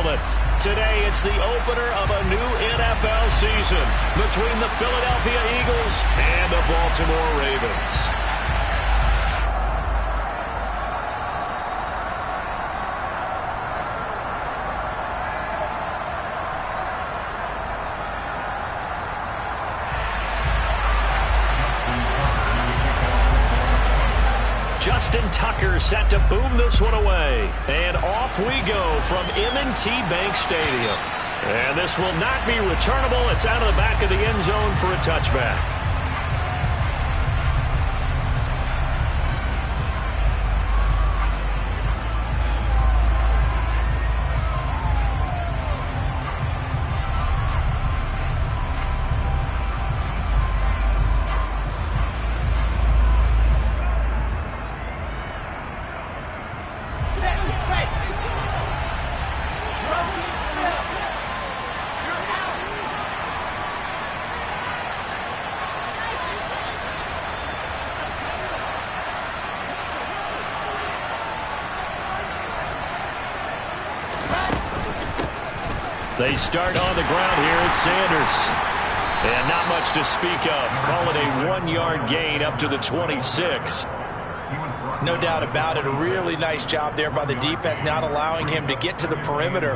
gentlemen, today it's the opener of a new NFL season between the Philadelphia Eagles and the Baltimore Ravens. Justin Tucker set to boom this one away. And off we go from M&T Bank Stadium. And this will not be returnable. It's out of the back of the end zone for a touchback. They start on the ground here at Sanders. And not much to speak of. Call it a 1-yard gain up to the 26. No doubt about it. A really nice job there by the defense, not allowing him to get to the perimeter.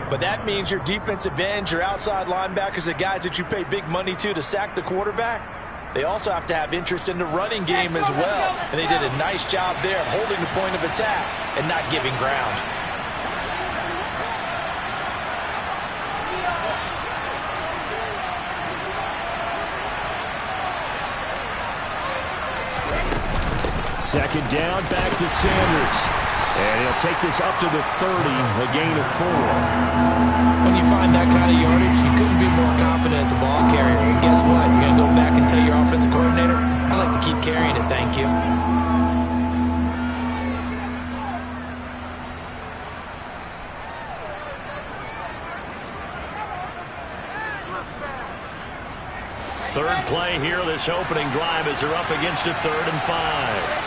But that means your defensive ends, your outside linebackers, the guys that you pay big money to sack the quarterback, they also have to have interest in the running game as well. And they did a nice job there of holding the point of attack and not giving ground. Second down, back to Sanders. And he'll take this up to the 30, a gain of 4. When you find that kind of yardage, you couldn't be more confident as a ball carrier. And guess what? You're going to go back and tell your offensive coordinator, I'd like to keep carrying it, thank you. Third play here, this opening drive as they're up against a 3rd and 5.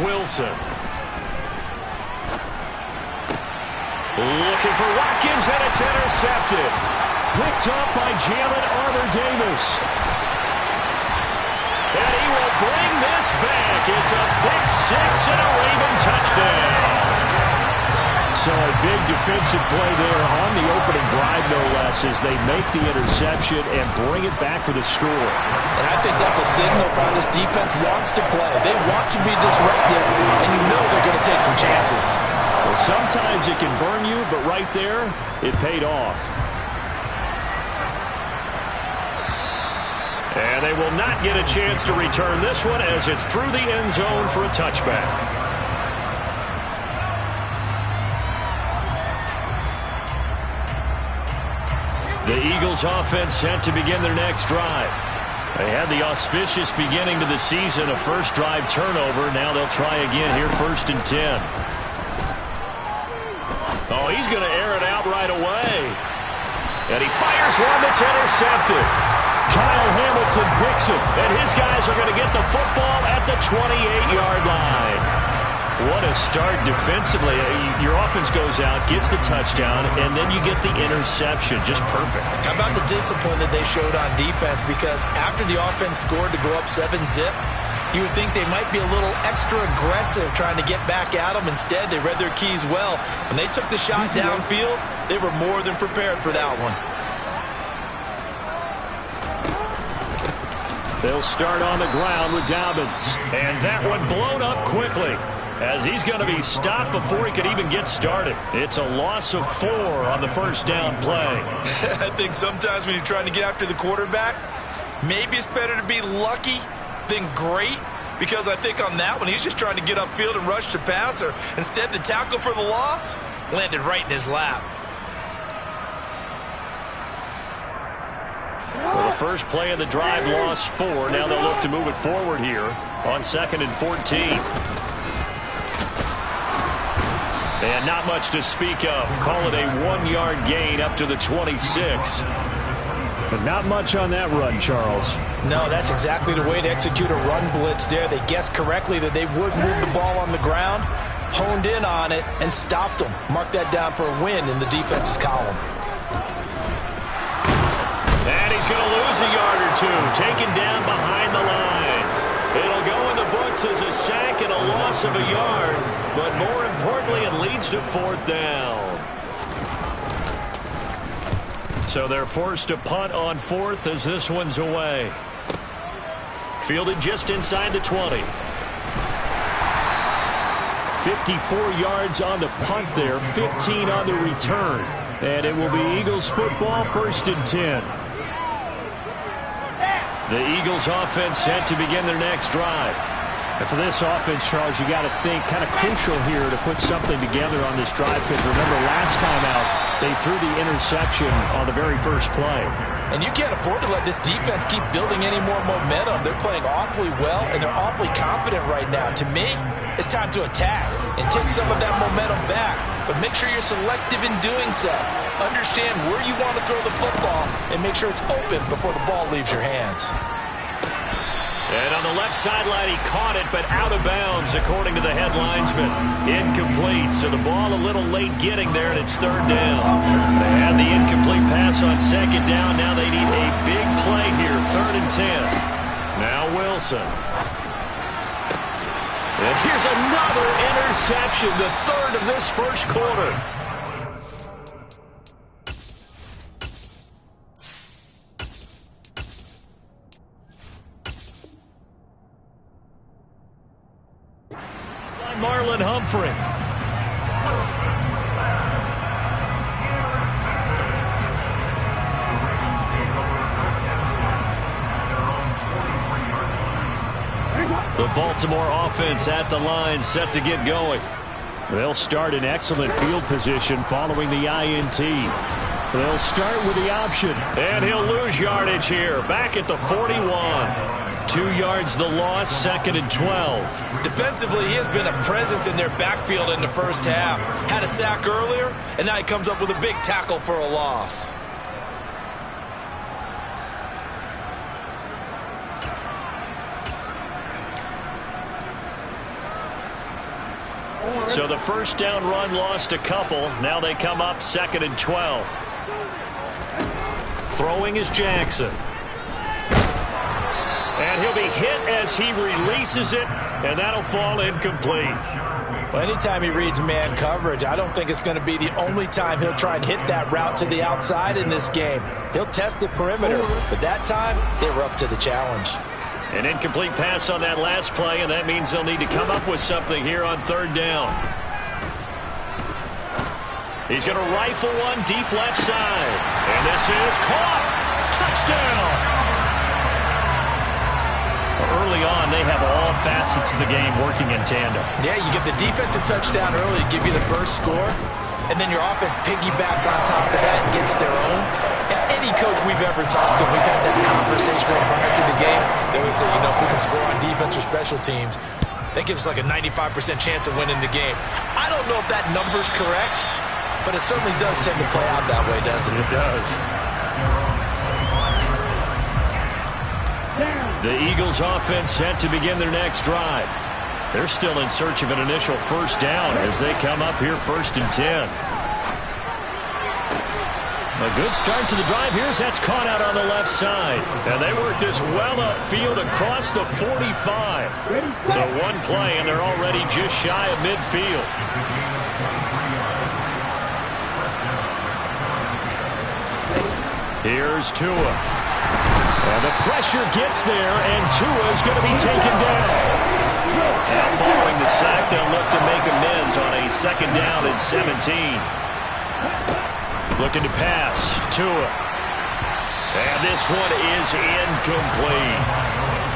Wilson. Looking for Watkins, and it's intercepted. Picked up by Jalen Armour-Davis. And he will bring this back. It's a pick 6 and a Raven touchdown. So a big defensive play there on the opening drive, no less, as they make the interception and bring it back for the score. And I think that's a signal for how this defense wants to play. They want to be disruptive, and you know they're going to take some chances. Well, sometimes it can burn you, but right there, it paid off. And they will not get a chance to return this one as it's through the end zone for a touchback. The Eagles offense set to begin their next drive. They had the auspicious beginning to the season, a first drive turnover. Now they'll try again here, 1st and 10. Oh, he's going to air it out right away. And he fires one that's intercepted. Kyle Hamilton picks it, and his guys are going to get the football at the 28-yard line. What a start defensively. Your offense goes out, gets the touchdown, and then you get the interception. Just perfect. How about the discipline that they showed on defense? Because after the offense scored to go up 7-zip, you would think they might be a little extra aggressive trying to get back at them. Instead, they read their keys well. When they took the shot downfield, they were more than prepared for that one. They'll start on the ground with Dobbins. And that one blown up quickly, as he's going to be stopped before he could even get started. It's a loss of 4 on the first down play. I think sometimes when you're trying to get after the quarterback, maybe it's better to be lucky than great, because I think on that one, he's just trying to get upfield and rush the passer. Instead, the tackle for the loss landed right in his lap. Well, the first play of the drive lost 4. Now they'll look to move it forward here on 2nd and 14. And not much to speak of. Call it a 1-yard gain up to the 26. But not much on that run, Charles. No, that's exactly the way to execute a run blitz there. They guessed correctly that they would move the ball on the ground, honed in on it, and stopped them. Mark that down for a win in the defense's column. And he's going to lose a yard or two, taken down behind the line. It'll go in the books as a sack and a loss of a yard, but more importantly, it leads to 4th down. So they're forced to punt on 4th as this one's away. Fielded just inside the 20. 54 yards on the punt there, 15 on the return. And it will be Eagles football, 1st and 10. The Eagles offense set to begin their next drive. And for this offense, Charles, you got to think kind of crucial here to put something together on this drive, because remember last time out, they threw the interception on the very first play. And you can't afford to let this defense keep building any more momentum. They're playing awfully well, and they're awfully confident right now. To me, it's time to attack and take some of that momentum back. But make sure you're selective in doing so. Understand where you want to throw the football and make sure it's open before the ball leaves your hands. And on the left sideline, he caught it, but out of bounds, according to the head linesman. Incomplete, so the ball a little late getting there, and it's 3rd down. They had the incomplete pass on 2nd down. Now they need a big play here, 3rd and 10. Now Wilson. And here's another interception, the 3rd of this first quarter. Marlon Humphrey. The Baltimore offense at the line, set to get going. They'll start in excellent field position following the INT. They'll start with the option, and he'll lose yardage here, back at the 41. 2 yards the loss, 2nd and 12. Defensively, he has been a presence in their backfield in the first half. Had a sack earlier, and now he comes up with a big tackle for a loss. So the first down run lost a couple. Now they come up 2nd and 12. Throwing is Jackson. And he'll be hit as he releases it, and that'll fall incomplete. Well, anytime he reads man coverage, I don't think it's going to be the only time he'll try and hit that route to the outside in this game. He'll test the perimeter, but that time, they were up to the challenge. An incomplete pass on that last play, and that means they'll need to come up with something here on 3rd down. He's going to rifle one deep left side. And this is caught. Touchdown. Early on, they have all facets of the game working in tandem. Yeah, you get the defensive touchdown early to give you the first score, and then your offense piggybacks on top of that and gets their own. And any coach we've ever talked to, we've had that conversation right prior to the game. They always say, you know, if we can score on defense or special teams, that gives us like a 95% chance of winning the game. I don't know if that number's correct, but it certainly does tend to play out that way, doesn't it? It does. The Eagles offense set to begin their next drive. They're still in search of an initial first down as they come up here 1st and 10. A good start to the drive here as that's caught out on the left side. And they work this well upfield across the 45. So one play and they're already just shy of midfield. Here's Tua. And the pressure gets there, and Tua is going to be taken down. Now following the sack, they'll look to make amends on a 2nd down and 17. Looking to pass, Tua. And this one is incomplete.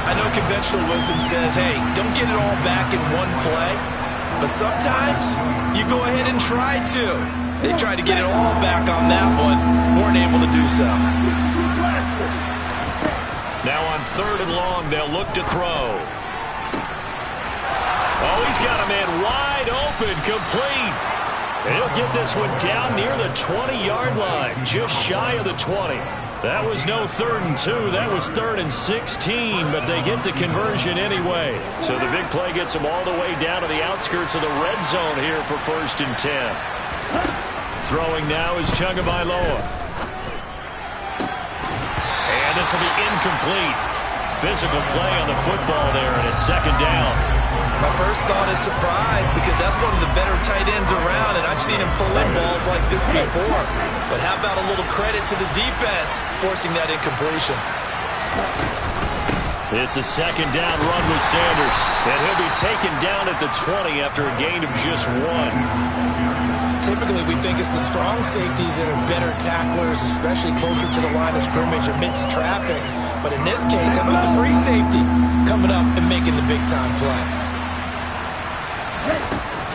I know conventional wisdom says, hey, don't get it all back in one play. But sometimes you go ahead and try to. They tried to get it all back on that one, weren't able to do so. Now on 3rd and long, they'll look to throw. Oh, he's got a man wide open, complete. And he'll get this one down near the 20-yard line, just shy of the 20. That was no 3rd and 2. That was 3rd and 16, but they get the conversion anyway. So the big play gets them all the way down to the outskirts of the red zone here for 1st and 10. Throwing now is Tagovailoa. And this will be incomplete. Physical play on the football there, and it's 2nd down. My first thought is surprise, because that's one of the better tight ends around, and I've seen him pull in balls like this before. But how about a little credit to the defense forcing that incompletion? It's a 2nd down run with Sanders, and he'll be taken down at the 20 after a gain of just 1. Typically, we think it's the strong safeties that are better tacklers, especially closer to the line of scrimmage amidst traffic. But in this case, how about the free safety coming up and making the big-time play?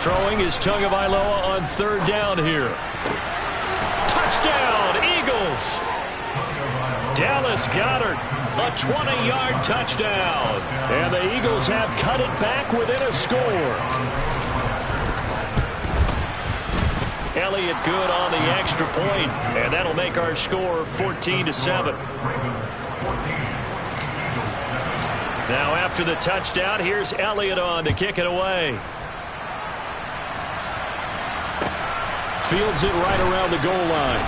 Throwing is Tagovailoa on 3rd down here. Touchdown, Eagles! Dallas Goedert, a 20-yard touchdown. And the Eagles have cut it back within a score. Elliott good on the extra point, and that'll make our score 14-7. Now after the touchdown, here's Elliott on to kick it away. Fields it right around the goal line.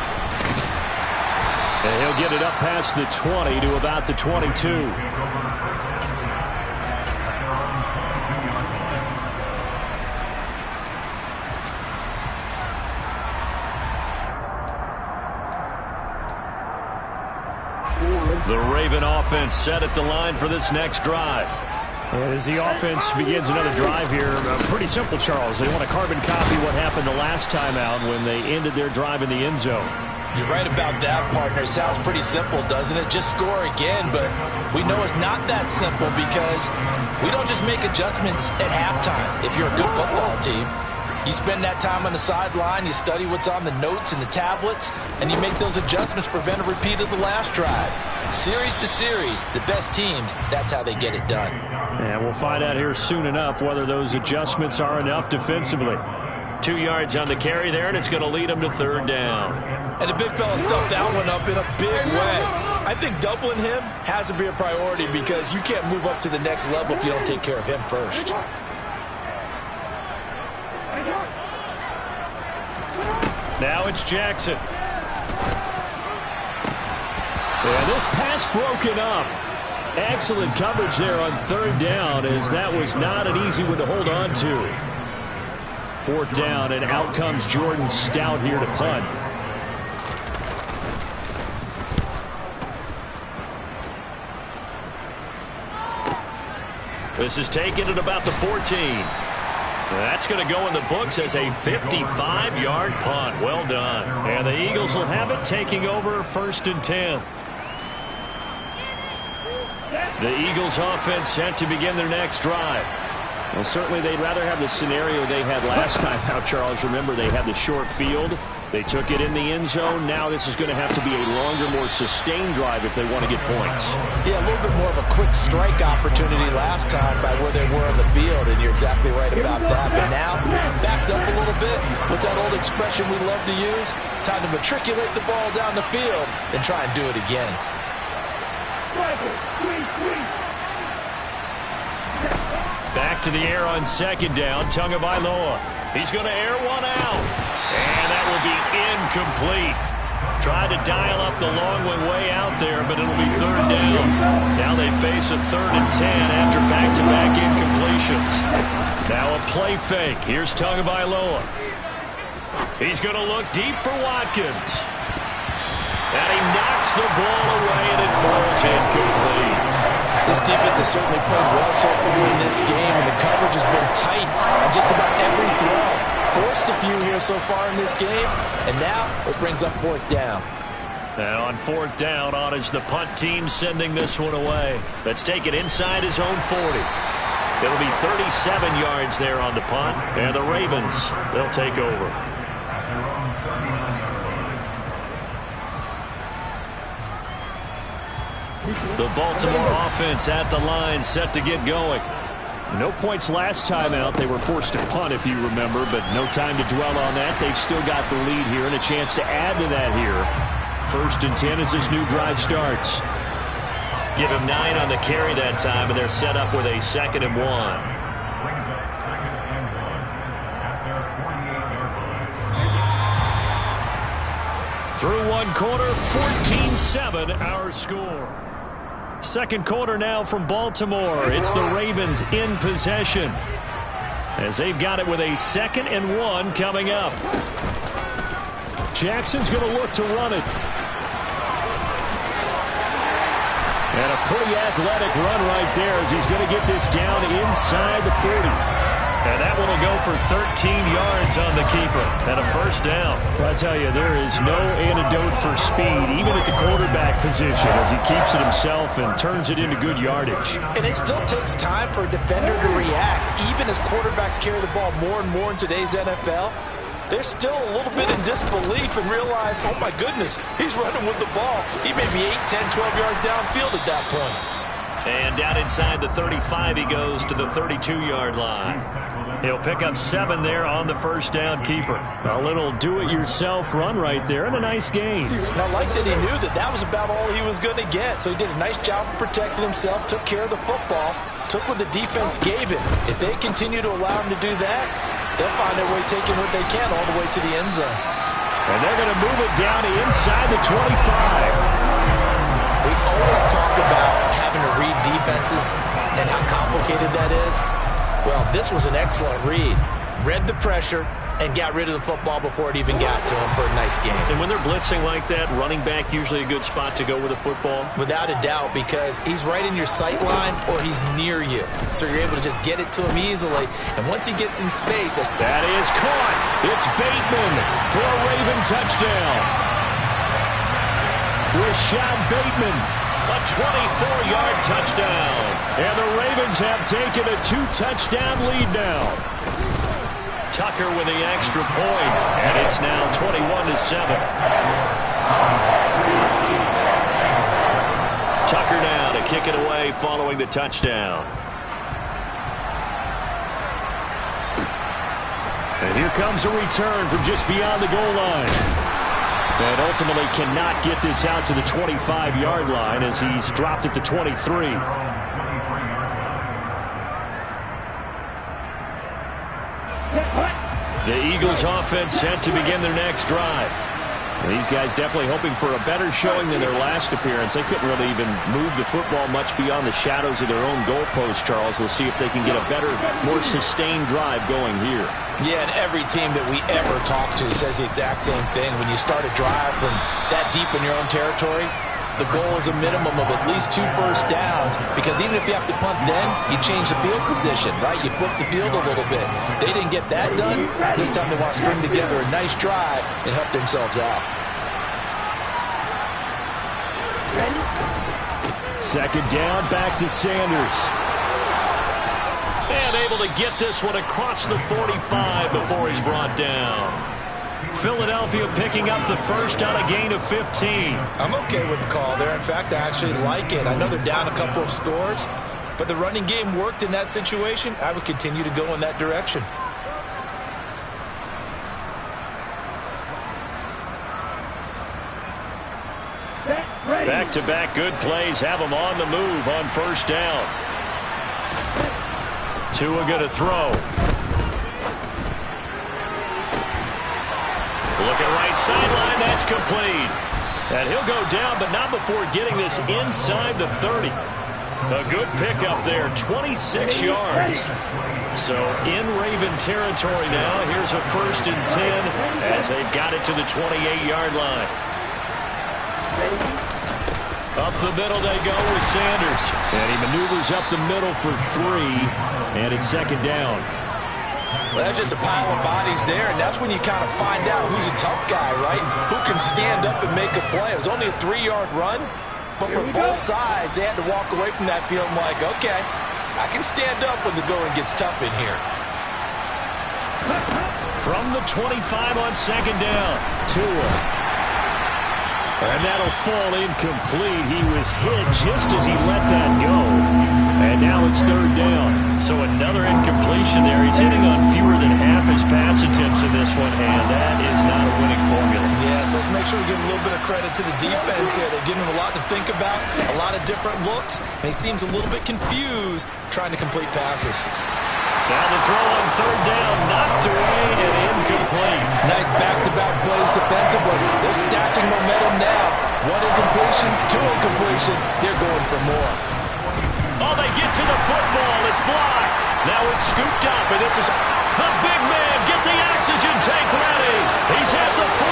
And he'll get it up past the 20 to about the 22. The Raven offense set at the line for this next drive. And as the offense begins another drive here, pretty simple, Charles. They want to carbon copy what happened the last time out when they ended their drive in the end zone. You're right about that, partner. Sounds pretty simple, doesn't it? Just score again, but we know it's not that simple because we don't just make adjustments at halftime if you're a good football team. You spend that time on the sideline, you study what's on the notes and the tablets, and you make those adjustments to prevent a repeat of the last drive. Series to series, the best teams, that's how they get it done. And we'll find out here soon enough whether those adjustments are enough defensively. 2 yards on the carry there, and it's going to lead them to 3rd down. And the big fella stuffed that one up in a big way. I think doubling him has to be a priority because you can't move up to the next level if you don't take care of him first. Now it's Jackson. And this pass broken up. Excellent coverage there on 3rd down, as that was not an easy one to hold on to. 4th down, and out comes Jordan Stout here to punt. This is taken at about the 14. That's going to go in the books as a 55-yard punt. Well done. And the Eagles will have it, taking over 1st and 10. The Eagles offense set to begin their next drive. Well, certainly they'd rather have the scenario they had last time out, Charles. Remember, they had the short field. They took it in the end zone. Now this is going to have to be a longer, more sustained drive if they want to get points. Yeah, a little bit more of a quick strike opportunity last time by where they were on the field, and you're exactly right about that. But now, backed up a little bit. What's that old expression we love to use? Time to matriculate the ball down the field and try and do it again. Back to the air on 2nd down. Tagovailoa. He's going to air one out. And that will be incomplete. Tried to dial up the long one way out there, but it'll be 3rd down. Now they face a 3rd and 10 after back-to-back incompletions. Now a play fake. Here's Tagovailoa. He's going to look deep for Watkins. And he knocks the ball away, and it falls incomplete. This defense has certainly played well so far in this game, and the coverage has been tight on just about every throw. Forced a few here so far in this game, and now it brings up 4th down. And on 4th down, on is the punt team sending this one away. Let's take it inside his own 40. It'll be 37 yards there on the punt, and the Ravens, they'll take over. The Baltimore offense at the line, set to get going. No points last time out. They were forced to punt, if you remember, but no time to dwell on that. They've still got the lead here and a chance to add to that here. 1st and 10 as this new drive starts. Give him 9 on the carry that time, and they're set up with a 2nd and 1. Through one quarter, 14-7 our score. Second quarter now from Baltimore. It's the Ravens in possession, as they've got it with a 2nd and 1 coming up. Jackson's going to look to run it. And a pretty athletic run right there, as he's going to get this down inside the 40. And that one will go for 13 yards on the keeper and a 1st down. Well, I tell you, there is no antidote for speed, even at the quarterback position, as he keeps it himself and turns it into good yardage. And it still takes time for a defender to react. Even as quarterbacks carry the ball more and more in today's NFL, they're still a little bit in disbelief and realize, oh my goodness, he's running with the ball. He may be 8, 10, 12 yards downfield at that point. And down inside the 35, he goes to the 32-yard line. He'll pick up 7 there on the 1st down keeper. A little do-it-yourself run right there, and a nice gain. And I like that he knew that that was about all he was going to get. So he did a nice job of protecting himself, took care of the football, took what the defense gave him. If they continue to allow him to do that, they'll find their way taking what they can all the way to the end zone. And they're going to move it down inside the 25. We always talk about having to read defenses and how complicated that is. Well, this was an excellent read. Read the pressure and got rid of the football before it even got to him for a nice game. And when they're blitzing like that, running back usually a good spot to go with the football? Without a doubt, because he's right in your sight line or he's near you. So you're able to just get it to him easily. And once he gets in space... That is caught. It's Bateman for a Raven touchdown. Rashad Bateman, a 24-yard touchdown. And the Ravens have taken a 2-touchdown lead now. Tucker with the extra point, and it's now 21-7. Tucker now to kick it away following the touchdown. And here comes a return from just beyond the goal line. And ultimately cannot get this out to the 25-yard line as he's dropped at the 23. The Eagles offense set to begin their next drive. These guys definitely hoping for a better showing than their last appearance. They couldn't really even move the football much beyond the shadows of their own goalpost, Charles. We'll see if they can get a better, more sustained drive going here. Yeah, and every team that we ever talk to says the exact same thing. When you start a drive from that deep in your own territory, the goal is a minimum of at least 2 first downs, because even if you have to punt then, you change the field position, right? You flip the field a little bit. They didn't get that done. This time they want to string together a nice drive and help themselves out. Second down, back to Sanders. And able to get this one across the 45 before he's brought down. Philadelphia picking up the first on a gain of 15. I'm okay with the call there. In fact, I actually like it. I know they're down a couple of scores, but the running game worked in that situation. I would continue to go in that direction. Back-to-back good plays have them on the move on first down. Tua going to throw. Looking right sideline, that's complete. And he'll go down, but not before getting this inside the 30. A good pickup there, 26 yards. So in Raven territory now, here's a 1st and 10 as they've got it to the 28-yard line. Up the middle they go with Sanders. And he maneuvers up the middle for 3, and it's second down. Well, that's just a pile of bodies there, and that's when you kind of find out who's a tough guy, right? Who can stand up and make a play. It was only a 3-yard run, but for both sides, they had to walk away from that field like, okay, I can stand up when the going gets tough in here. From the 25 on second down, Tua. And that'll fall incomplete. He was hit just as he let that go. And now it's third down. So another incompletion there. He's hitting on fewer than half his pass attempts in this one, and that is not a winning formula. Yes, let's make sure we give a little bit of credit to the defense here. They're giving him a lot to think about, a lot of different looks, and he seems a little bit confused trying to complete passes. Now the throw on third down, knocked away and incomplete. Nice back-to-back plays defensively. They're stacking momentum now. One incompletion, two incompletion. They're going for more. Oh, they get to the football. It's blocked. Now it's scooped up, and this is the big man. Get the oxygen tank ready. He's at the 40.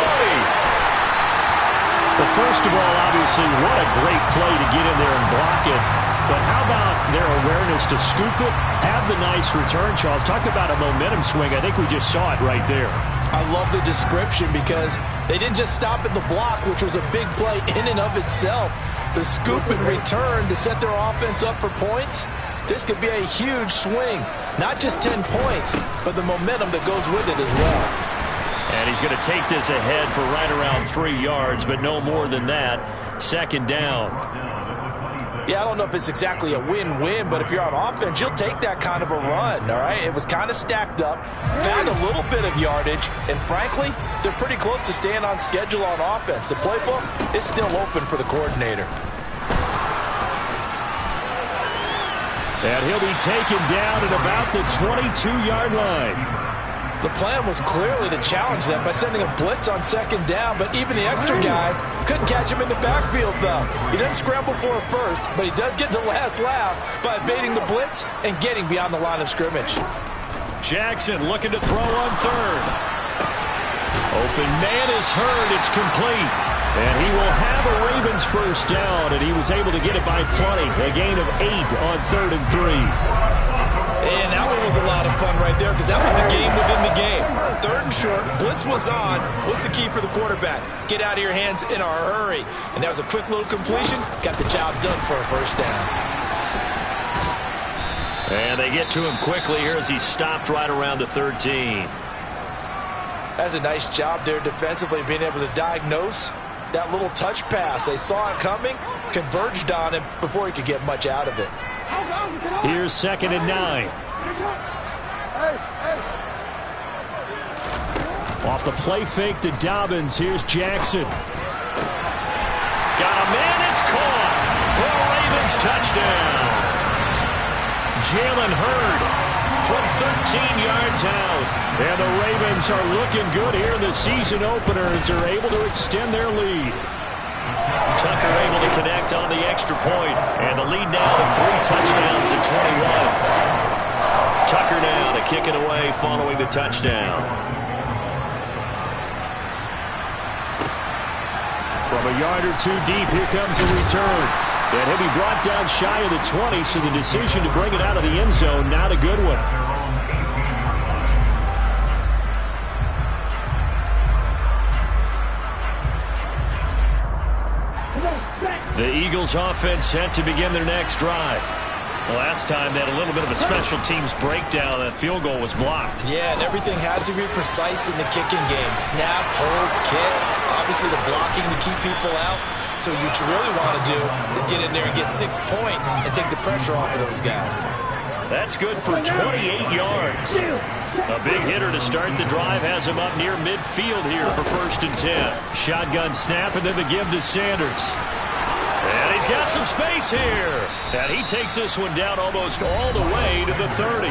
Well, first of all, obviously, what a great play to get in there and block it. But how about their awareness to scoop it, have the nice return, Charles? Talk about a momentum swing. I think we just saw it right there. I love the description because they didn't just stop at the block, which was a big play in and of itself. The scoop and return to set their offense up for points, this could be a huge swing. Not just 10 points, but the momentum that goes with it as well. And he's going to take this ahead for right around 3 yards, but no more than that. Second down. Yeah, I don't know if it's exactly a win-win, but if you're on offense, you'll take that kind of a run, all right? It was kind of stacked up, found a little bit of yardage, and frankly, they're pretty close to staying on schedule on offense. The playbook is still open for the coordinator. And he'll be taken down at about the 22-yard line. The plan was clearly to challenge them by sending a blitz on second down, but even the extra guys couldn't catch him in the backfield, though. He doesn't scramble for it first, but he does get the last laugh by evading the blitz and getting beyond the line of scrimmage. Jackson looking to throw on third. Open man is heard. It's complete. And he will have a Ravens first down, and he was able to get it by plenty. A gain of 8 on 3rd and 3. And that one was a lot of fun right there because that was the game within the game. 3rd and short, blitz was on. What's the key for the quarterback? Get out of your hands in a hurry. And that was a quick little completion. Got the job done for a first down. And they get to him quickly here as he stopped right around the 13. That's a nice job there defensively, being able to diagnose that little touch pass. They saw it coming, converged on him before he could get much out of it. Here's 2nd and 9. Off the play fake to Dobbins. Here's Jackson. Got a man. It's caught for a Ravens touchdown. Jalen Hurd from 13 yards out. And the Ravens are looking good here in the season opener as they're able to extend their lead. Tucker able to connect on the extra point, and the lead now to 3 touchdowns at 21. Tucker now to kick it away following the touchdown. From a yard or 2 deep, here comes the return. And he'll be brought down shy of the 20, so the decision to bring it out of the end zone, not a good one. The Eagles offense set to begin their next drive. Last time they had a little bit of a special teams breakdown. That field goal was blocked. Yeah, and everything had to be precise in the kicking game. Snap, hold, kick. Obviously the blocking to keep people out. So what you really want to do is get in there and get 6 points and take the pressure off of those guys. That's good for 28 yards. A big hitter to start the drive has him up near midfield here for 1st and 10. Shotgun snap and then the give to Sanders. And he's got some space here. And he takes this one down almost all the way to the 30.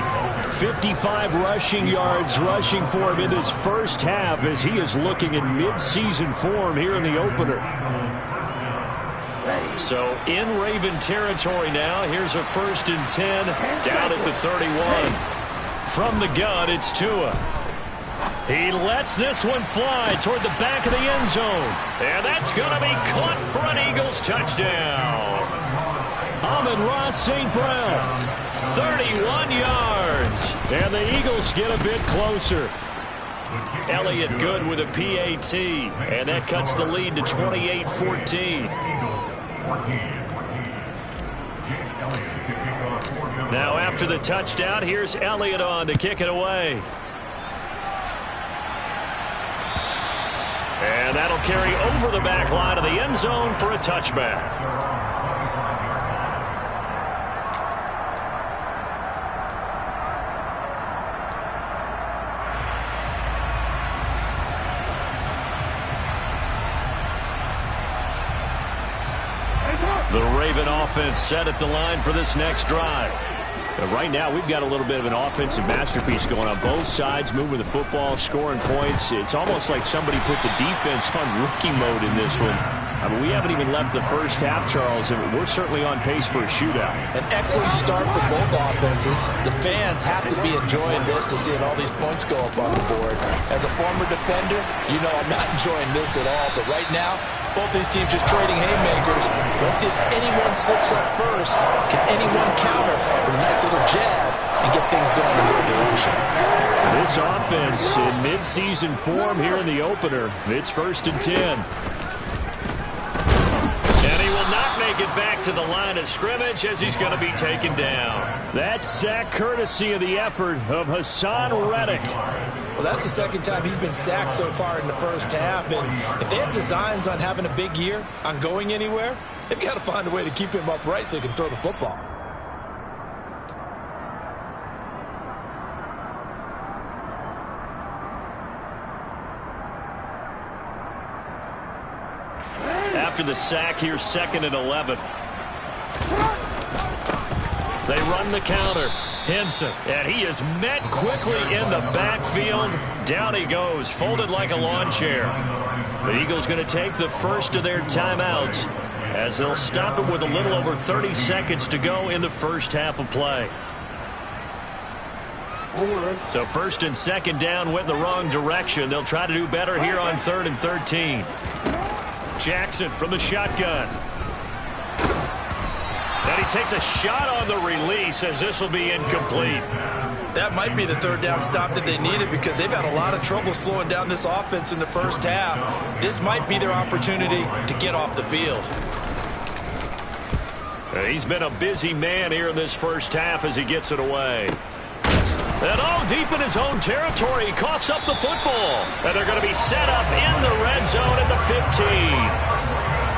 55 rushing yards rushing for him in this first half as he is looking in mid-season form here in the opener. So in Raven territory now. Here's a 1st and 10 down at the 31. From the gun, it's Tua. He lets this one fly toward the back of the end zone. And that's going to be caught for an Eagles touchdown. Amon-Ra St. Brown, 31 yards. And the Eagles get a bit closer. Elliott good with a PAT. And that cuts the lead to 28-14. Now after the touchdown, here's Elliott on to kick it away. And that'll carry over the back line of the end zone for a touchback. The Raven offense set at the line for this next drive. Right now, we've got a little bit of an offensive masterpiece going on both sides, moving the football, scoring points. It's almost like somebody put the defense on rookie mode in this one. I mean, we haven't even left the first half, Charles, and we're certainly on pace for a shootout. An excellent start for both offenses. The fans have to be enjoying this to seeing all these points go up on the board. As a former defender, you know I'm not enjoying this at all, but right now, both these teams just trading haymakers. Let's see if anyone slips up first. Can anyone counter with a nice little jab and get things going in their direction? This offense in midseason form here in the opener. It's 1st and 10. And he will not make it back to the line of scrimmage as he's going to be taken down. That sack courtesy of the effort of Hassan Reddick. Well, that's the second time he's been sacked so far in the first half. And if they have designs on having a big year, on going anywhere, they've got to find a way to keep him upright so he can throw the football. After the sack, here's 2nd and 11. They run the counter. Henson, and he is met quickly in the backfield. Down he goes, folded like a lawn chair. The Eagles going to take the first of their timeouts as they'll stop it with a little over 30 seconds to go in the first half of play. So 1st and 2nd down went in the wrong direction. They'll try to do better here on 3rd and 13. Jackson from the shotgun. And he takes a shot on the release as this will be incomplete. That might be the 3rd down stop that they needed because they've had a lot of trouble slowing down this offense in the first half. This might be their opportunity to get off the field. He's been a busy man here in this first half as he gets it away. And deep in his own territory, he coughs up the football. And they're going to be set up in the red zone at the 15.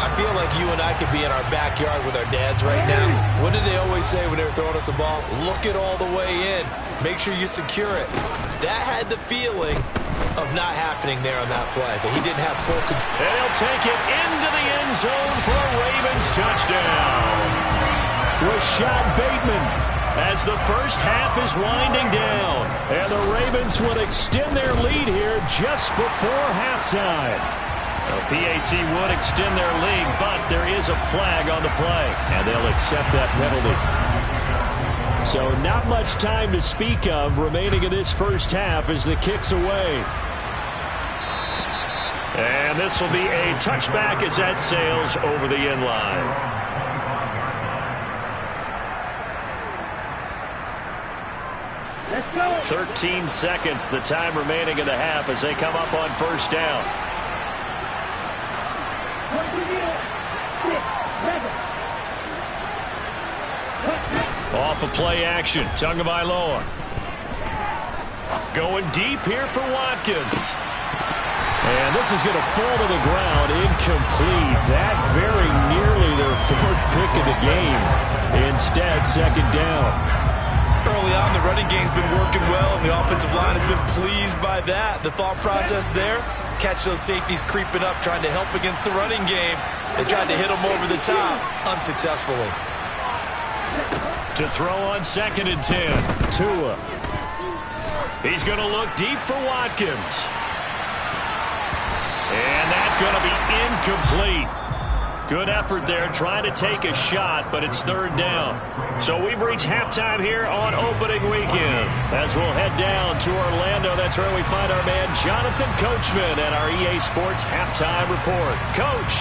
I feel like you and I could be in our backyard with our dads right now. What did they always say when they were throwing us the ball? Look it all the way in. Make sure you secure it. That had the feeling of not happening there on that play, but he didn't have full control. And he'll take it into the end zone for a Ravens touchdown. Rashad Bateman as the first half is winding down. And the Ravens will extend their lead here just before halftime. The PAT would extend their lead, but there is a flag on the play, and they'll accept that penalty. So not much time to speak of remaining in this first half as the kick's away. And this will be a touchback as that sails over the end line. Let's go. 13 seconds, the time remaining in the half as they come up on 1st down. Off of play action, Tagovailoa. Going deep here for Watkins. And this is going to fall to the ground, incomplete. That very nearly their 4th pick of the game. Instead, 2nd down. Early on, the running game's been working well, and the offensive line has been pleased by that. The thought process there, catch those safeties creeping up, trying to help against the running game. They tried to hit them over the top, unsuccessfully. To throw on 2nd and 10, Tua. He's going to look deep for Watkins. And that's going to be incomplete. Good effort there trying to take a shot, but it's 3rd down. So we've reached halftime here on opening weekend. As we'll head down to Orlando, that's where we find our man Jonathan Coachman at our EA Sports Halftime Report. Coach.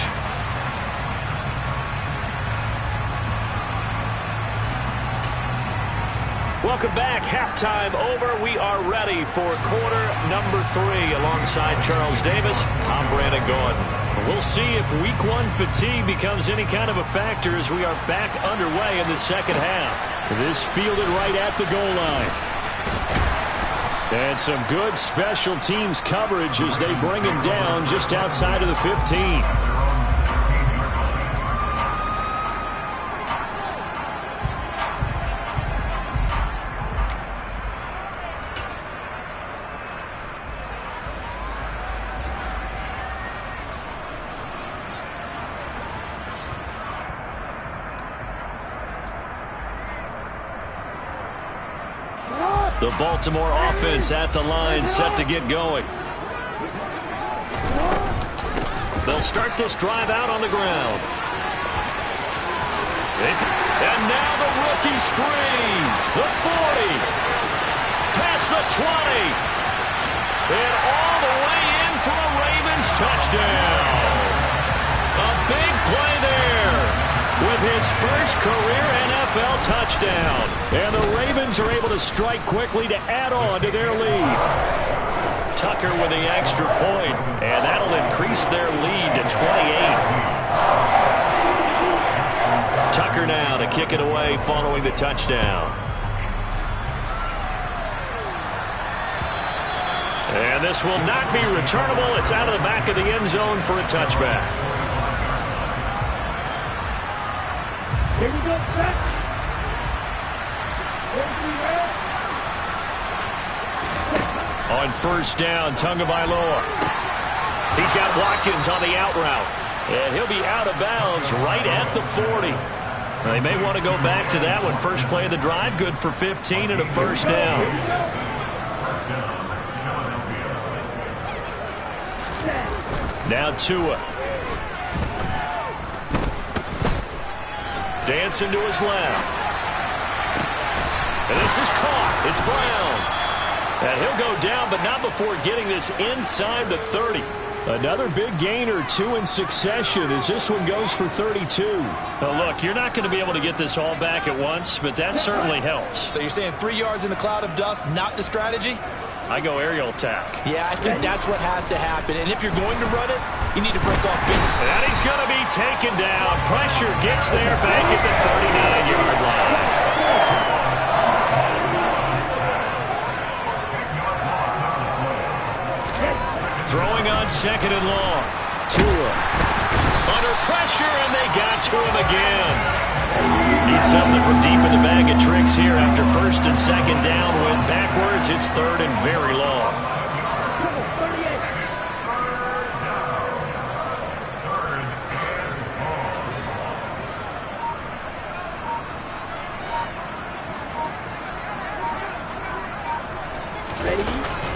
Welcome back. Halftime over. We are ready for quarter number 3. Alongside Charles Davis, I'm Brandon Gordon. We'll see if week 1 fatigue becomes any kind of a factor as we are back underway in the second half. This fielded right at the goal line. And some good special teams coverage as they bring him down just outside of the 15. The Baltimore offense at the line, set to get going. They'll start this drive out on the ground. And now the rookie screen. The 40. Past the 20. And all the way in for a Ravens touchdown. A big play there with his first career NFL touchdown. And the Ravens are able to strike quickly to add on to their lead. Tucker with the extra point, and that'll increase their lead to 28. Tucker now to kick it away following the touchdown. And this will not be returnable. It's out of the back of the end zone for a touchback. Here we go, back. On first down, Tagovailoa. He's got Watkins on the out route. And he'll be out of bounds right at the 40. They may want to go back to that one. First play of the drive, good for 15 and a first down. Now Tua. Dancing to his left. And this is caught. It's Brown. And he'll go down, but not before getting this inside the 30. Another big gain or two in succession as this one goes for 32. Now look, you're not going to be able to get this all back at once, but that certainly helps. So you're saying 3 yards in the cloud of dust, not the strategy? I go aerial attack. Yeah, I think that's what has to happen. And if you're going to run it, you need to break off big. And he's going to be taken down. Pressure gets there back at the 39-yard line. Throwing on second and long. Tua. Under pressure, and they got to him again. Need something from deep in the bag of tricks here after first and second down. Went backwards. It's third and very long.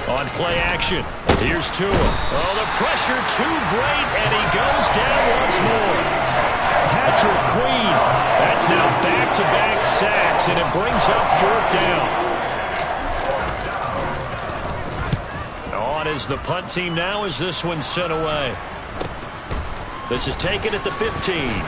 On play action, here's Tua. Oh, the pressure too great, and he goes down once more. Patrick Queen. That's now back-to-back sacks, and it brings up fourth down. On is the punt team now as this one's sent away. This is taken at the 15.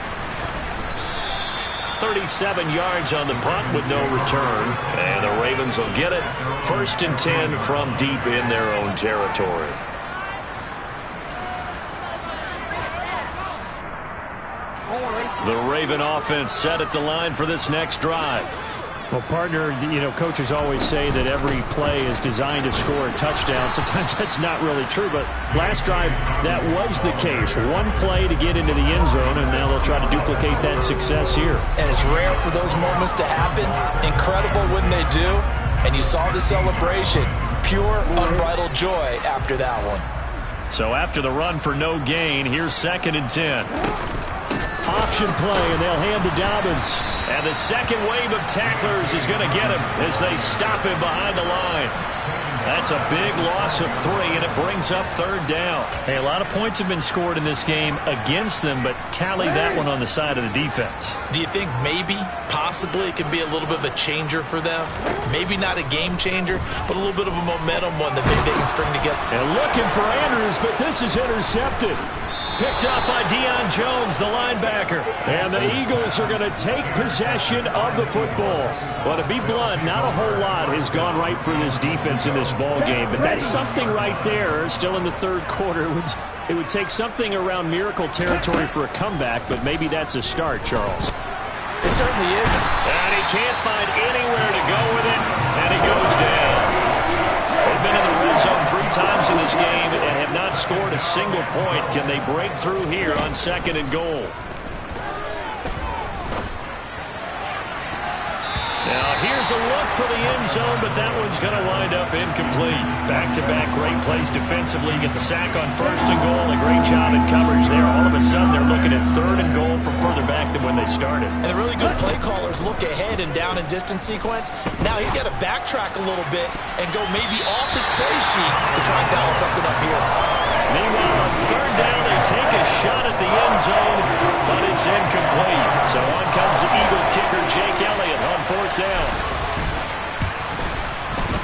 37 yards on the punt with no return. And the Ravens will get it. First and 10 from deep in their own territory. The Raven offense set at the line for this next drive. Well, partner, you know, coaches always say that every play is designed to score a touchdown. Sometimes that's not really true, but last drive, that was the case. One play to get into the end zone, and now they'll try to duplicate that success here. And it's rare for those moments to happen. Incredible when they do. And you saw the celebration. Pure, unbridled joy after that one. So after the run for no gain, here's second and 10. Option play, and they'll hand to Dobbins. And the second wave of tacklers is going to get him as they stop him behind the line. That's a big loss of 3, and it brings up third down. Hey, a lot of points have been scored in this game against them, but tally that one on the side of the defense. Do you think maybe, possibly, it could be a little bit of a changer for them? Maybe not a game changer, but a little bit of a momentum one that they can string together. And looking for Andrews, but this is intercepted. Picked up by Deion Jones, the linebacker. And the Eagles are going to take possession of the football. Well, to be blunt, not a whole lot has gone right for this defense in this ball game, but that's something right there. Still in the third quarter. It would take something around miracle territory for a comeback, but maybe that's a start, Charles. It certainly isn't. And he can't find anywhere to go with it, and he goes down. It in this game and have not scored a single point. Can they break through here on 2nd and goal? Now, here's a look for the end zone, but that one's going to wind up incomplete. Back-to-back great plays defensively. You get the sack on 1st and goal. A great job in coverage there. All of a sudden, they're looking at 3rd and goal from further back than when they started. And the really good play callers look ahead and down and distance sequence. Now he's got to backtrack a little bit and go maybe off his play sheet to try and dial something up here. Meanwhile, on 3rd down, they take a shot at the end zone, but it's incomplete. So on comes the Eagle kicker, Jake Elliott, on 4th down.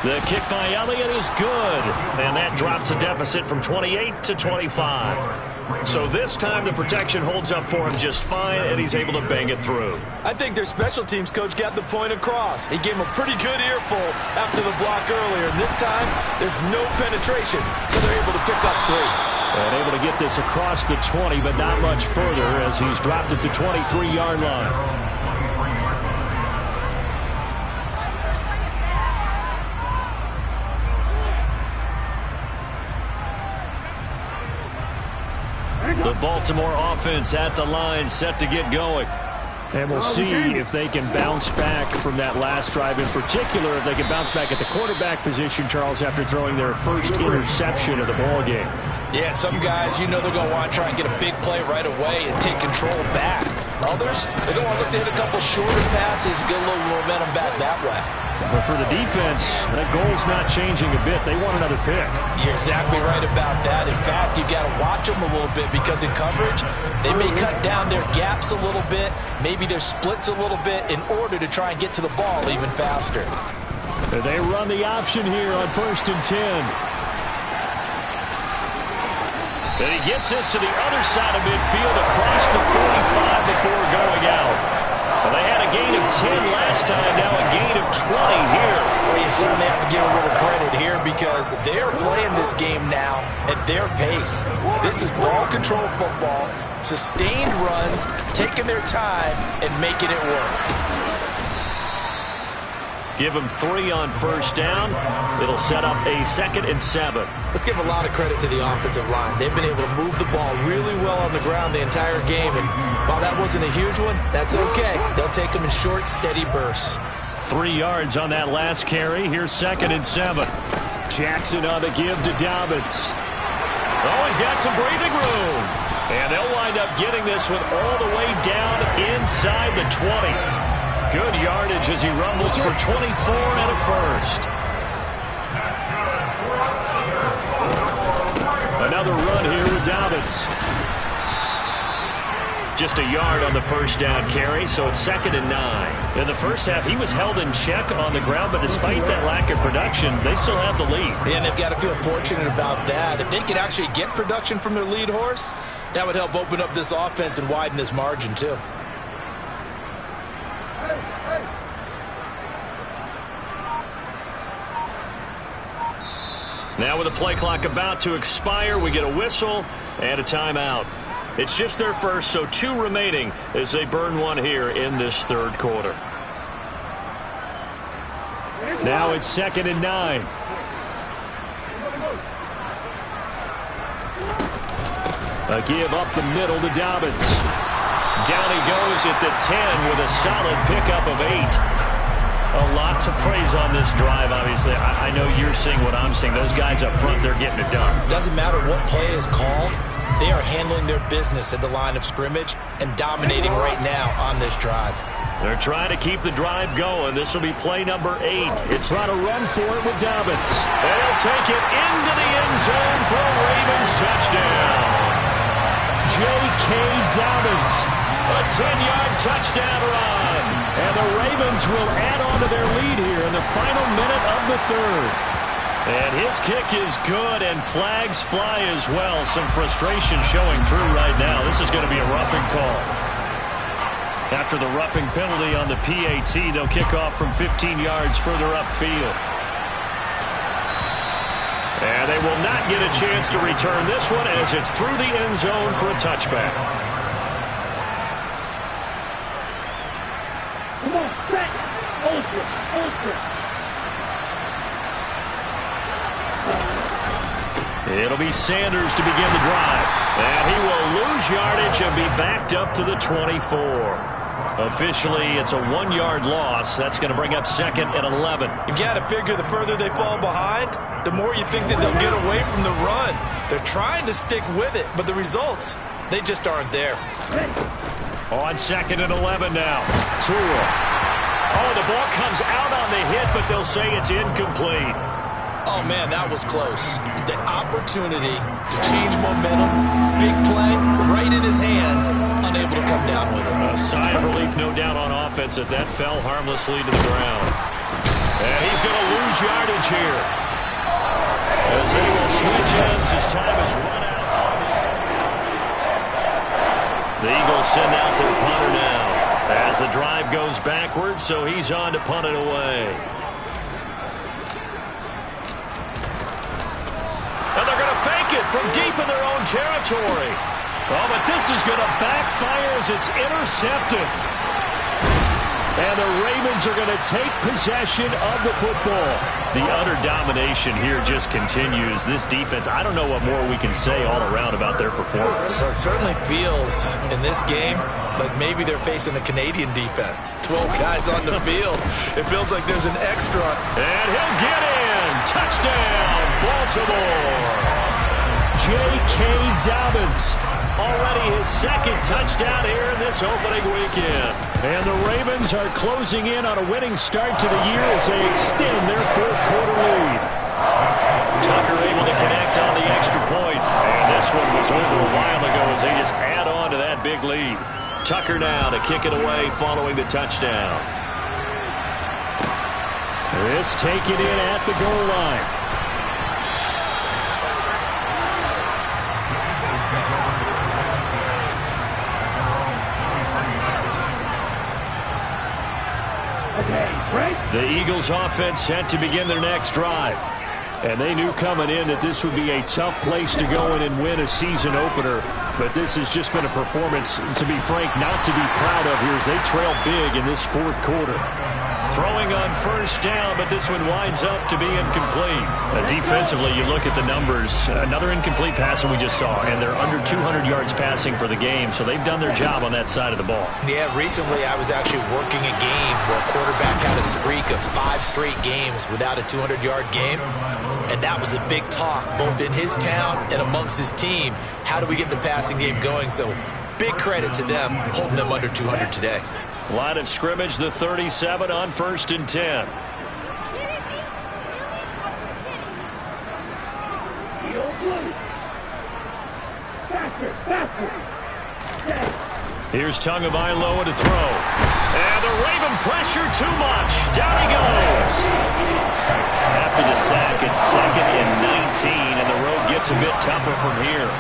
The kick by Elliott is good, and that drops a deficit from 28 to 25. So this time the protection holds up for him just fine, and he's able to bang it through. I think their special teams coach got the point across. He gave him a pretty good earful after the block earlier, and this time there's no penetration, so they're able to pick up 3. And able to get this across the 20, but not much further as he's dropped it to 23-yard line. The Baltimore offense at the line, set to get going. And we'll see if they can bounce back from that last drive. In particular, if they can bounce back at the quarterback position, Charles, after throwing their first interception of the ball game. Yeah, and some guys, you know they're going to want to try and get a big play right away and take control back. Others, they're going to look to hit a couple shorter passes, get a little momentum back that way. But for the defense, that goal's not changing a bit. They want another pick. You're exactly right about that. In fact, you've got to watch them a little bit because in coverage, they may cut down their gaps a little bit, maybe their splits a little bit in order to try and get to the ball even faster. They run the option here on 1st and 10. And he gets this to the other side of midfield across the 45 before going out. Well, they had a gain of 10 last time, now a gain of 20 here. Well, you certainly have to give a little credit here because they're playing this game now at their pace. This is ball control football, sustained runs, taking their time and making it work. Give them 3 on 1st down. It'll set up a 2nd and 7. Let's give a lot of credit to the offensive line. They've been able to move the ball really well on the ground the entire game. And while that wasn't a huge one, that's okay. They'll take them in short, steady bursts. 3 yards on that last carry. Here's 2nd and 7. Jackson on the give to Dobbins. Oh, he's got some breathing room. And they'll wind up getting this one all the way down inside the 20. Good yardage as he rumbles for 24 and a first. Another run here with Dobbins. Just a yard on the 1st down carry, so it's 2nd and 9. In the first half, he was held in check on the ground, but despite that lack of production, they still have the lead. And they've got to feel fortunate about that. If they could actually get production from their lead horse, that would help open up this offense and widen this margin, too. Now with the play clock about to expire, we get a whistle and a timeout. It's just their first, so 2 remaining as they burn one here in this 3rd quarter. Now it's 2nd and 9. A give up the middle to Dobbins. Down he goes at the 10 with a solid pickup of 8. A lot to praise on this drive, obviously. I know you're seeing what I'm seeing. Those guys up front, they're getting it done. Doesn't matter what play is called. They are handling their business at the line of scrimmage and dominating right now on this drive. They're trying to keep the drive going. This will be play number 8. It's trying to run for it with Dobbins. They'll take it into the end zone for a Ravens touchdown. J.K. Dobbins. A 10-yard touchdown run. And the Ravens will add on to their lead here in the final minute of the 3rd. And his kick is good, and flags fly as well. Some frustration showing through right now. This is going to be a roughing call. After the roughing penalty on the PAT, they'll kick off from 15 yards further upfield. And they will not get a chance to return this one as it's through the end zone for a touchback. Come on, set. Ultra. It'll be Sanders to begin the drive. And he will lose yardage and be backed up to the 24. Officially, it's a 1-yard loss. That's going to bring up 2nd and 11. You've got to figure the further they fall behind, the more you think that they'll get away from the run. They're trying to stick with it, but the results, they just aren't there. On 2nd and 11 now. Tua. Oh, the ball comes out on the hit, but they'll say it's incomplete. Oh, man, that was close. The opportunity to change momentum, big play, right in his hands, unable to come down with it. A sigh of relief, no doubt, on offense that fell harmlessly to the ground. And he's going to lose yardage here. As he will switch ends, his time is run out on this. The Eagles send out their punter now as the drive goes backwards, so he's on to punt it away. And they're going to fake it from deep in their own territory. Oh, but this is going to backfire as it's intercepted. And the Ravens are going to take possession of the football. The utter domination here just continues. This defense, I don't know what more we can say all around about their performance. Well, it certainly feels in this game like maybe they're facing a Canadian defense. 12 guys on the field. It feels like there's an extra. And he'll get in. Touchdown, Baltimore. J.K. Dobbins. Already his 2nd touchdown here in this opening weekend. And the Ravens are closing in on a winning start to the year as they extend their 4th quarter lead. Tucker able to connect on the extra point. And this one was over a while ago as they just add on to that big lead. Tucker now to kick it away following the touchdown. This taken in at the goal line. The Eagles offense set to begin their next drive. And they knew coming in that this would be a tough place to go in and win a season opener. But this has just been a performance, to be frank, not to be proud of here as they trail big in this 4th quarter. Throwing on 1st down, but this one winds up to be incomplete. Defensively, you look at the numbers. Another incomplete pass that we just saw, and they're under 200 yards passing for the game, so they've done their job on that side of the ball. Yeah, recently I was actually working a game where a quarterback had a streak of 5 straight games without a 200-yard game, and that was a big talk both in his town and amongst his team. How do we get the passing game going? So big credit to them holding them under 200 today. Line of scrimmage, the 37 on 1st and 10. Here's Tagovailoa to throw. And the Raven pressure too much. Down he goes. After the sack, it's 2nd and 19, and the road gets a bit tougher from here.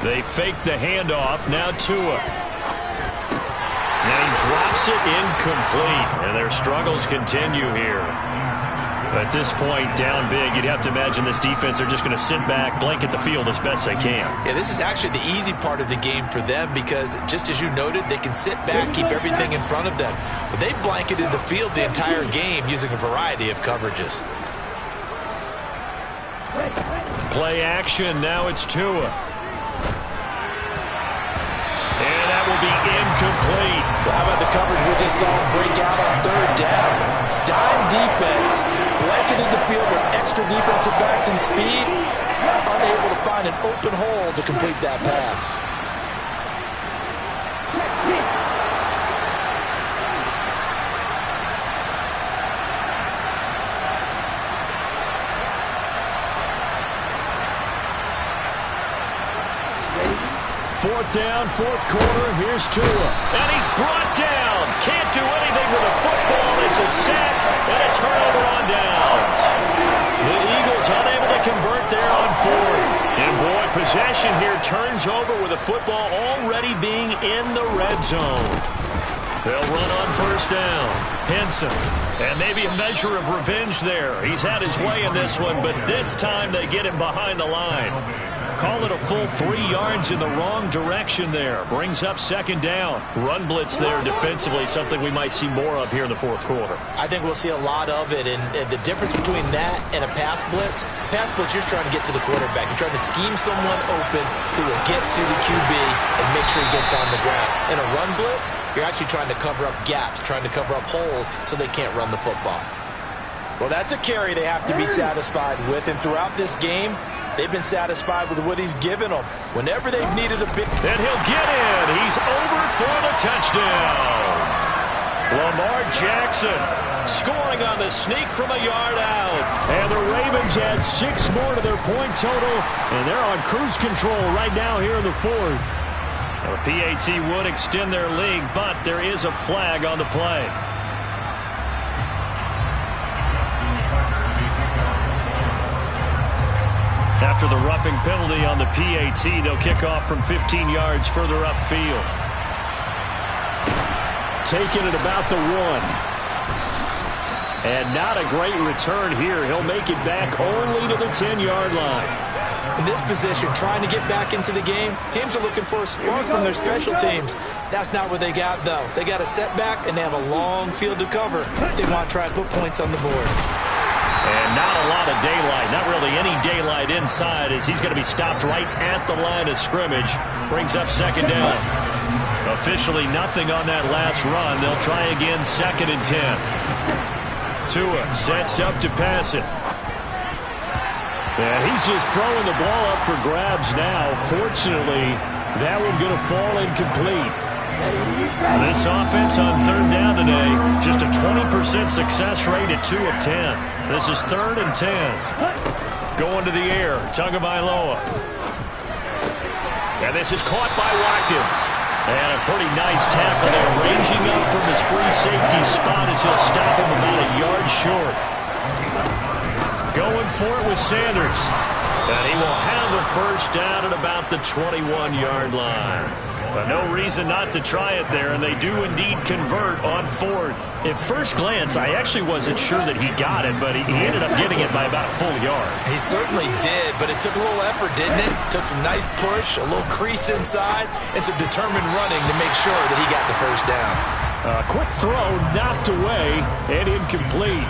They fake the handoff. Now Tua. And he drops it incomplete. And their struggles continue here. At this point, down big, you'd have to imagine this defense, they're just going to sit back, blanket the field as best they can. Yeah, this is actually the easy part of the game for them because, just as you noted, they can sit back, keep everything in front of them. But they've blanketed the field the entire game using a variety of coverages. Play action. Now it's Tua. And that will be incomplete. Well, how about the coverage we just saw break out on 3rd down? Dime defense, blanketed the field with extra defensive backs and speed, unable to find an open hole to complete that pass. Fourth down, 4th quarter. Here's Tua. And he's brought down. Can't do anything with a football. It's a sack and a turnover on downs. The Eagles unable to convert there on 4th. And boy, possession here turns over with the football already being in the red zone. They'll run on 1st down. Henson. And maybe a measure of revenge there. He's had his way in this one, but this time they get him behind the line. call it a full 3 yards in the wrong direction there. Brings up second down. Run blitz there defensively, something we might see more of here in the fourth quarter. I think we'll see a lot of it, and the difference between that and a pass blitz, you're just trying to get to the quarterback. You're trying to scheme someone open who will get to the QB and make sure he gets on the ground. In a run blitz, you're actually trying to cover up gaps, trying to cover up holes so they can't run the football. Well, that's a carry they have to be satisfied with, and throughout this game, they've been satisfied with what he's given them. Whenever they've needed a big... And he'll get in. He's over for the touchdown. Lamar Jackson scoring on the sneak from a yard out. And the Ravens add 6 more to their point total, and they're on cruise control right now here in the fourth. The PAT would extend their lead, but there is a flag on the play. After the roughing penalty on the PAT, they'll kick off from 15 yards further upfield. Taking it about the 1. And not a great return here. He'll make it back only to the 10-yard line. In this position, trying to get back into the game, teams are looking for a spark from their special teams. That's not what they got, though. They got a setback, and they have a long field to cover if they want to try and put points on the board. And not a lot of daylight, not really any daylight inside, as he's going to be stopped right at the line of scrimmage. Brings up second down. Officially nothing on that last run. They'll try again, 2nd and 10. Tua sets up to pass it. And he's just throwing the ball up for grabs now. Fortunately, that one going to fall incomplete. This offense on 3rd down today, just a 20% success rate at 2 of 10. This is 3rd and 10. Going to the air, Tagovailoa. And this is caught by Watkins. And a pretty nice tackle there, ranging up from his free safety spot as he'll stop him about a yard short. Going for it with Sanders. And he will have a first down at about the 21-yard line. But no reason not to try it there, and they do indeed convert on 4th. At first glance, I actually wasn't sure that he got it, but he ended up getting it by about a full yard. He certainly did, but it took a little effort, didn't it? Took some nice push, a little crease inside, and some determined running to make sure that he got the first down. Quick throw, knocked away, and incomplete.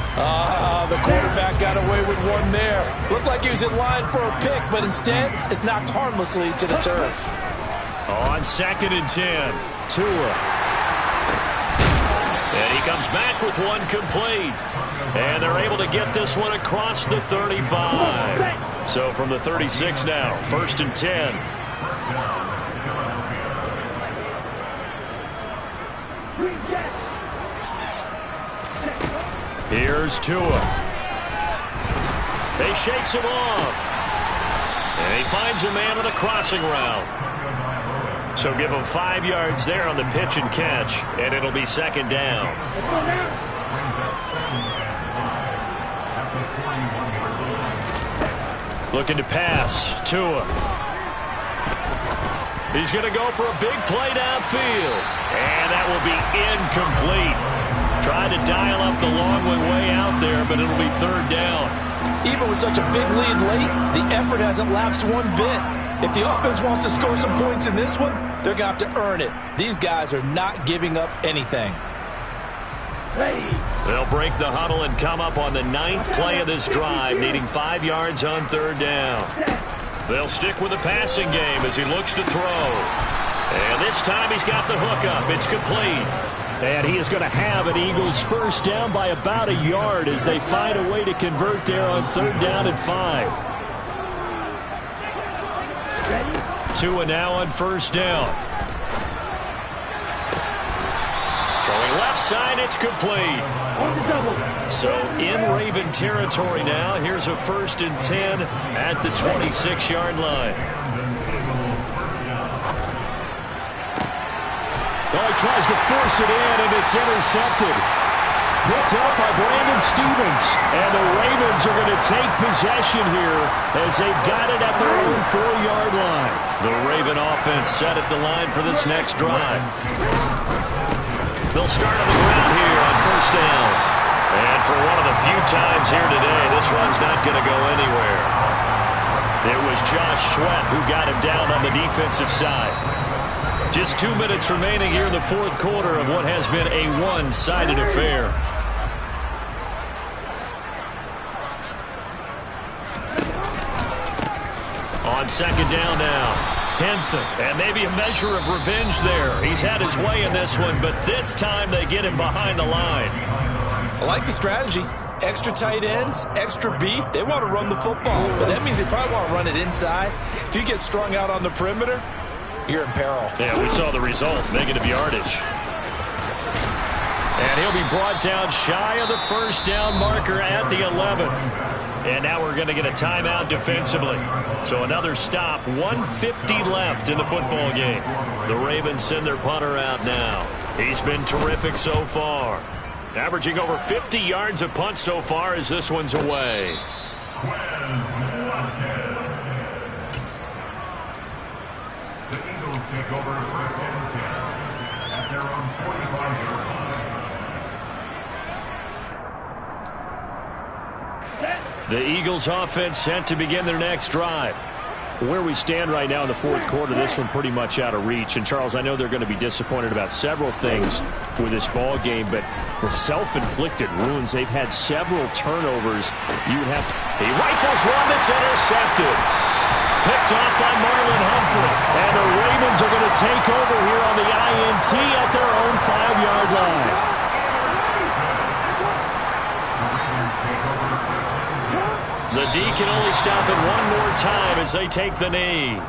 The quarterback got away with one there. Looked like he was in line for a pick, but instead, it's knocked harmlessly to the turf. On 2nd and 10, Tua. And he comes back with one complete. And they're able to get this one across the 35. So from the 36 now, 1st and 10. Here's Tua. He shakes him off. And he finds a man on a crossing route. So give him 5 yards there on the pitch and catch, and it'll be 2nd down. Looking to pass. Tua. He's going to go for a big play downfield, and that will be incomplete. Tried to dial up the long way out there, but it'll be 3rd down. Even with such a big lead late, the effort hasn't lapsed one bit. If the offense wants to score some points in this one, they're going to have to earn it. These guys are not giving up anything. They'll break the huddle and come up on the 9th play of this drive, needing 5 yards on 3rd down. They'll stick with the passing game as he looks to throw. And this time he's got the hook up. It's complete. And he is going to have an Eagles first down by about a yard as they find a way to convert there on 3rd down and 5. Tua now on 1st down. Throwing left side, it's complete. So in Raven territory now. Here's a 1st and 10 at the 26-yard line. Oh, he tries to force it in, and it's intercepted. Picked up by Brandon Stevens. And the Ravens are going to take possession here as they've got it at their own 4-yard line. The Raven offense set at the line for this next drive. They'll start on the ground here on 1st down. And for one of the few times here today, this run's not going to go anywhere. It was Josh Sweat who got him down on the defensive side. Just 2 minutes remaining here in the fourth quarter of what has been a one-sided affair. On second down now, Henson, and maybe a measure of revenge there. He's had his way in this one, but this time they get him behind the line. I like the strategy. Extra tight ends, extra beef. They want to run the football, but that means they probably want to run it inside. If you get strung out on the perimeter, you're in peril. Yeah, we saw the result, negative yardage. And he'll be brought down shy of the first down marker at the 11. And now we're going to get a timeout defensively. So another stop, 150 left in the football game. The Ravens send their punter out now. He's been terrific so far. Averaging over 50 yards a punt so far as this one's away. The Eagles take over first and 10 at their own 45-yard line. The Eagles offense set to begin their next drive. Where we stand right now in the fourth quarter, this one pretty much out of reach. And, Charles, I know they're going to be disappointed about several things with this ball game, but the self-inflicted wounds, they've had several turnovers. You would have to... He rifles one that's intercepted. Picked off by Marlon Humphrey. And the Ravens are going to take over here on the INT at their own 5-yard line. The D can only stop it one more time as they take the knee.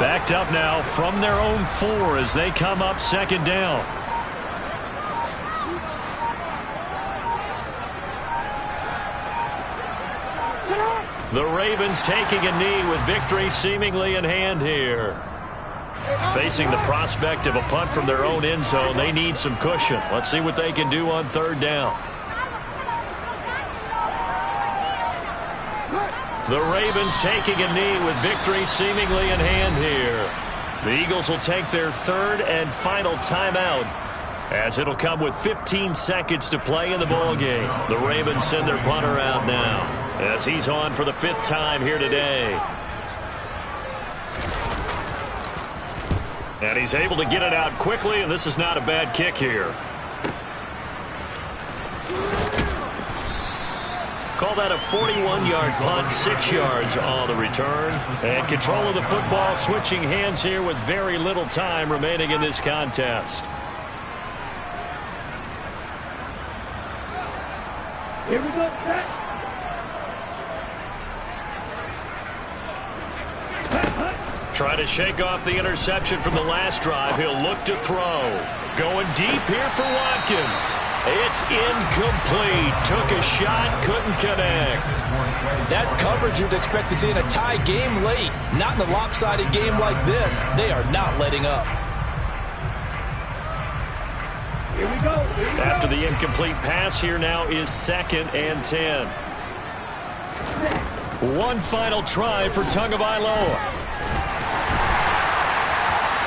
Backed up now from their own 4 as they come up second down. The Ravens taking a knee with victory seemingly in hand here. Facing the prospect of a punt from their own end zone, they need some cushion. Let's see what they can do on third down. The Ravens taking a knee with victory seemingly in hand here. The Eagles will take their third and final timeout as it'll come with 15 seconds to play in the ball game. The Ravens send their punter out now as he's on for the 5th time here today. And he's able to get it out quickly, and this is not a bad kick here. Call that a 41-yard punt, 6 yards on the return. And control of the football switching hands here with very little time remaining in this contest. Here we go. Try to shake off the interception from the last drive. He'll look to throw. Going deep here for Watkins. It's incomplete. Took a shot, couldn't connect. That's coverage you'd expect to see in a tie game late. Not in a lopsided game like this. They are not letting up. Here we go. After the incomplete pass, here now is 2nd and 10. One final try for Tagovailoa.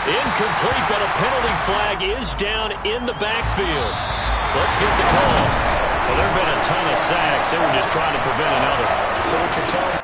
Incomplete, but a penalty flag is down in the backfield. Let's get the call. Well, there have been a ton of sacks. They were just trying to prevent another. So what you're telling